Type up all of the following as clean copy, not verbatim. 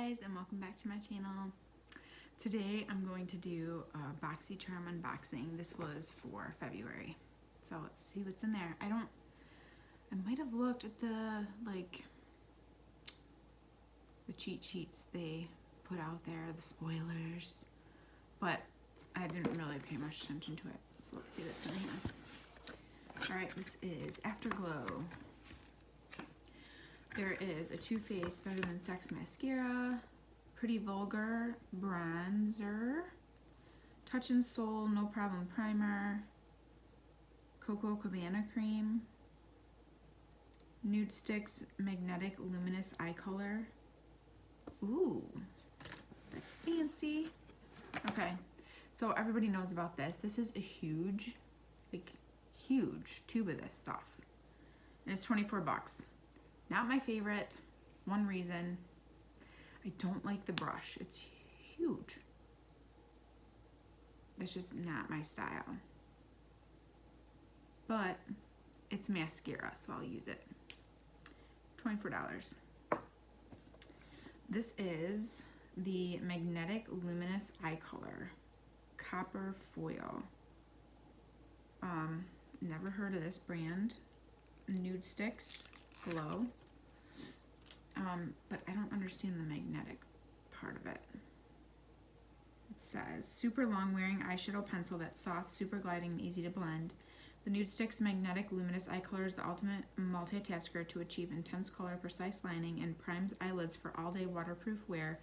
guys, and welcome back to my channel. Today I'm going to do a Boxycharm unboxing. This was for February, so let's see what's in there. I might have looked at the cheat sheets they put out there, the spoilers, but I didn't really pay much attention to it. So let's see what's in here. Alright, this is Afterglow. There is a Too Faced Better Than Sex mascara, Pretty Vulgar bronzer, Touch and Soul No Problem primer, Coco Cabana cream, Nude Sticks Magnetic Luminous Eye Color. Ooh, that's fancy. Okay, so everybody knows about this. This is a huge tube of this stuff, and it's 24 bucks. Not my favorite. One reason, I don't like the brush. It's huge. That's just not my style. But it's mascara, so I'll use it. $24. This is the Magnetic Luminous Eye Color Copper Foil. Never heard of this brand. Nude Sticks Glow. But I don't understand the magnetic part of it. It says, super long wearing eyeshadow pencil that's soft, super gliding, and easy to blend. The Nude Sticks Magnetic Luminous Eye Color is the ultimate multitasker to achieve intense color, precise lining, and primes eyelids for all-day waterproof wear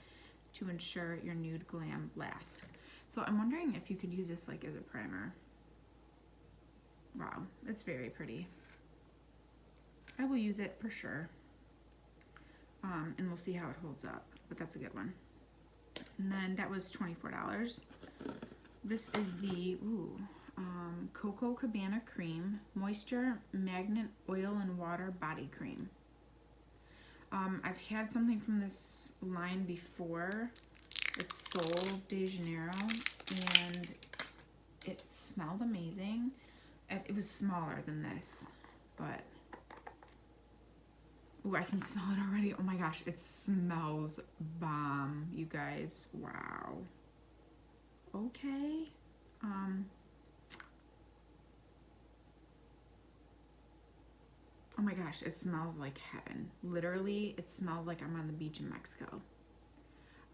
to ensure your nude glam lasts. So I'm wondering if you could use this like as a primer. Wow, it's very pretty. I will use it for sure. And we'll see how it holds up, but that's a good one. And then that was $24. This is the Coco Cabana Cream Moisture Magnet Oil and Water Body Cream. I've had something from this line before. It's Sol de Janeiro, and it smelled amazing. It was smaller than this, but ooh, I can smell it already. Oh my gosh, it smells bomb, you guys. Wow. Okay. Oh my gosh, it smells like heaven. Literally, it smells like I'm on the beach in Mexico.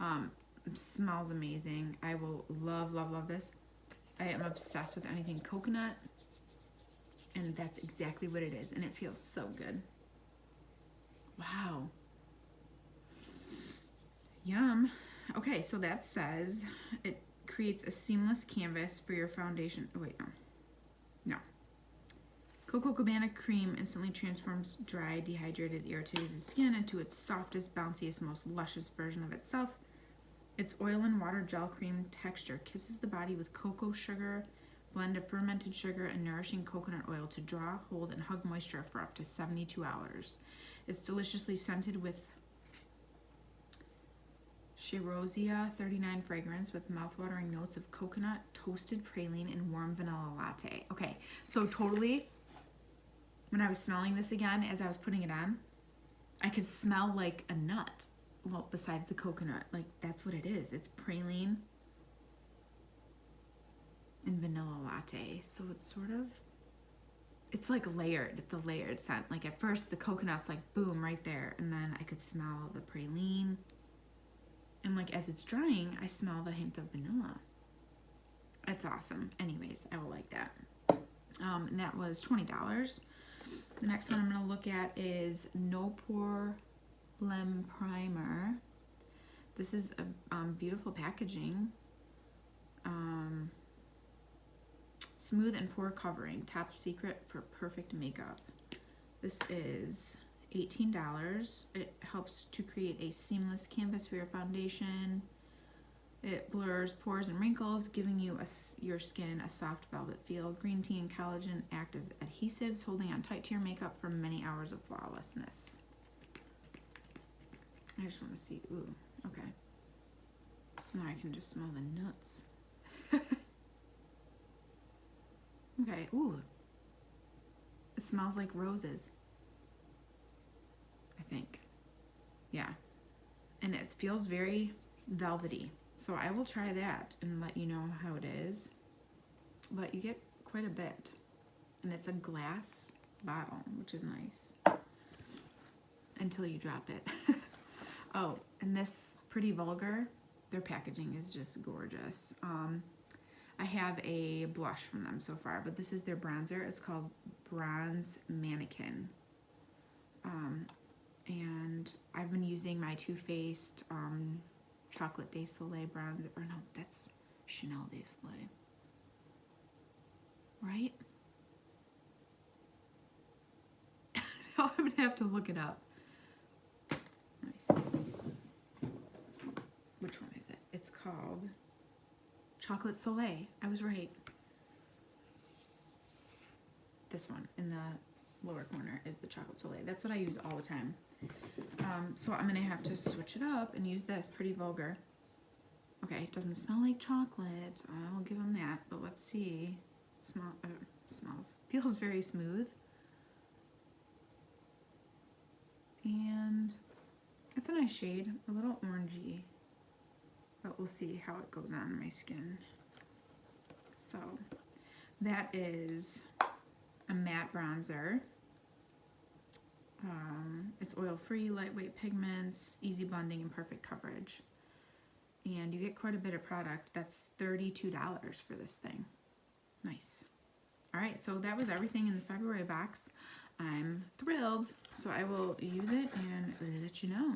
It smells amazing. I will love, love, love this. I am obsessed with anything coconut, and that's exactly what it is, and it feels so good. Wow. Yum. Okay, so that says it creates a seamless canvas for your foundation. Oh, wait, no. No. Coco Cabana Cream instantly transforms dry, dehydrated, irritated skin into its softest, bounciest, most luscious version of itself. Its oil and water gel cream texture kisses the body with cocoa sugar, blend of fermented sugar, and nourishing coconut oil to draw, hold, and hug moisture for up to 72 hours. It's deliciously scented with Shirosia 39 fragrance with mouthwatering notes of coconut, toasted praline, and warm vanilla latte. Okay, so totally, when I was smelling this again, as I was putting it on, I could smell like a nut. Well, besides the coconut, like that's what it is. It's praline and vanilla latte. So it's sort of, it's like layered, the layered scent. Like at first the coconut's like boom right there, and then I could smell the praline, and like as it's drying I smell the hint of vanilla. It's awesome. Anyways, I will like that. And that was $20. The next one I'm going to look at is No Pore Blem Primer. This is a beautiful packaging. Smooth and pore covering, top secret for perfect makeup. This is $18. It helps to create a seamless canvas for your foundation. It blurs pores and wrinkles, giving you your skin a soft velvet feel. Green tea and collagen act as adhesives, holding on tight to your makeup for many hours of flawlessness. I just want to see. Ooh, okay. Now I can just smell the nuts. Okay, ooh. It smells like roses, I think. Yeah, and it feels very velvety. So I will try that and let you know how it is. But you get quite a bit. And it's a glass bottle, which is nice. Until you drop it. Oh, and this Pretty Vulgar, their packaging is just gorgeous. I have a blush from them so far, but this is their bronzer. It's called Bronze Mannequin. And I've been using my Too Faced Chocolate de Soleil bronzer. Or no, that's Chanel de Soleil. Right? Now I'm gonna have to look it up. Let me see. Which one is it? It's called Chocolate Soleil. I was right. This one in the lower corner is the Chocolate Soleil. That's what I use all the time. So I'm gonna have to switch it up and use this Pretty Vulgar. Okay, it doesn't smell like chocolate. I'll give them that. But let's see. Smells. Feels very smooth. And it's a nice shade, a little orangey. But we'll see how it goes on my skin. So that is a matte bronzer. It's oil-free, lightweight pigments, easy blending, and perfect coverage. And you get quite a bit of product. That's $32 for this thing. Nice. All right, so that was everything in the February box. I'm thrilled. So I will use it and let you know.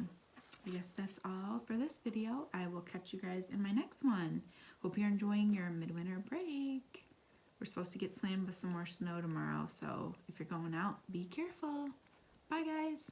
I guess that's all for this video. I will catch you guys in my next one. Hope you're enjoying your midwinter break. We're supposed to get slammed with some more snow tomorrow, so if you're going out, be careful. Bye, guys.